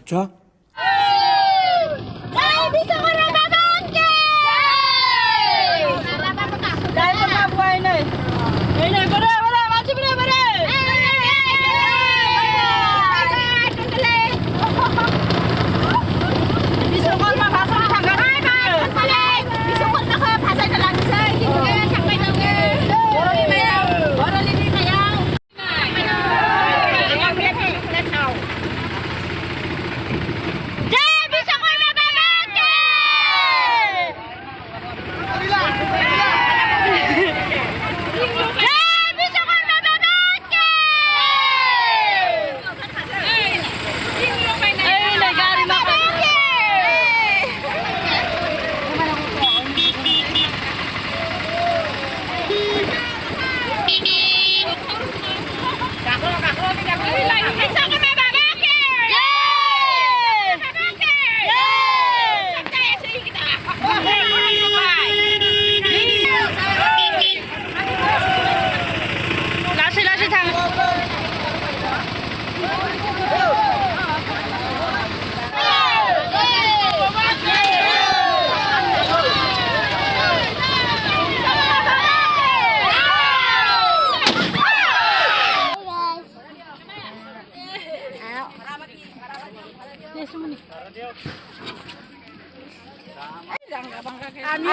자.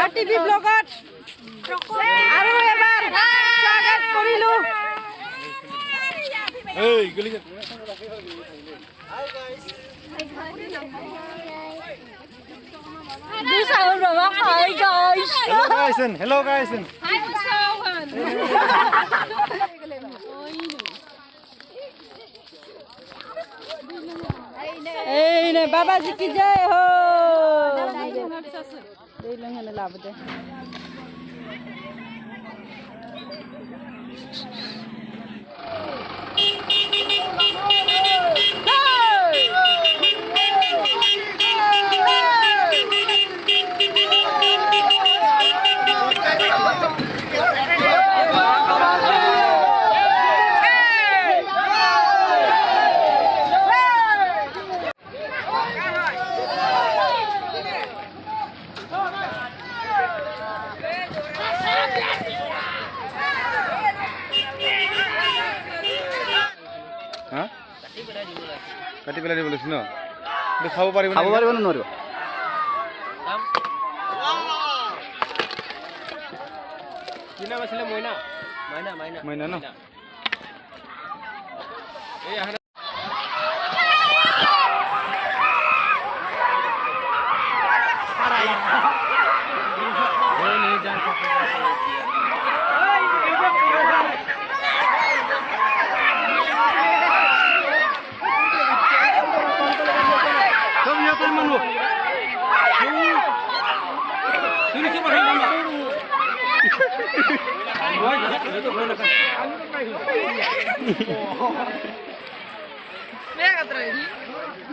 RTV ব্লগত আৰু এবাৰ স্বাগত কৰিলো। এই গলি Hi guys. Hello guys. Hi Musawan. Hey ne Baba ji ki jai ho. Dei lang na labde. কাটি পেলাই দিব লাগিছে ন খাব পাৰিব না নোৱাৰিব কি নাম আছিলে মইনা ন এই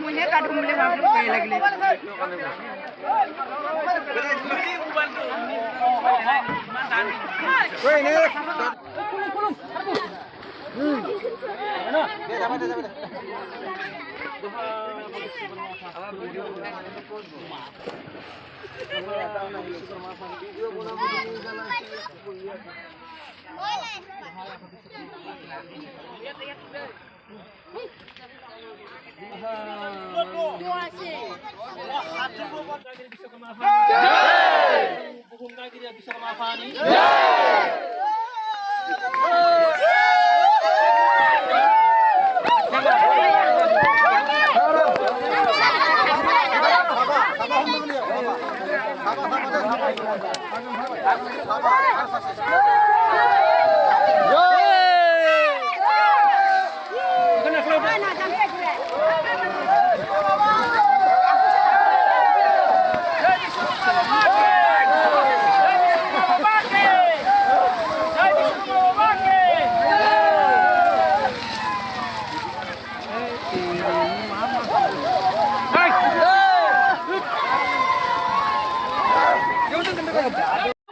मुझे काट मुझे बाप को कहे लगले कोई नहीं ना दे जाबे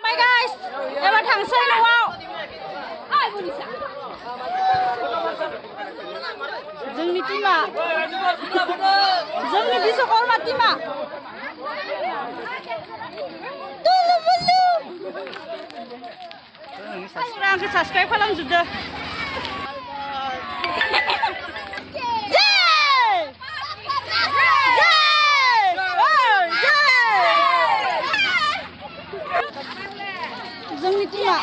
My guys, ever थांसै न'आव जोंनि टीमा Sokol Matima. Tulu bulu. Orang ke subscribe खालामजोबदो. जोंनि टीमा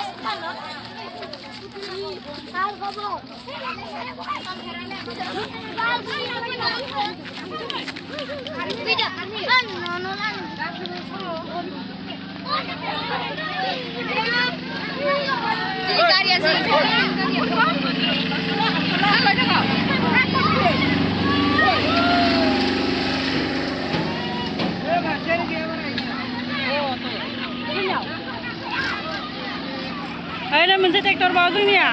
Ada moनसे ट्रेक्टर बाव जोंनिया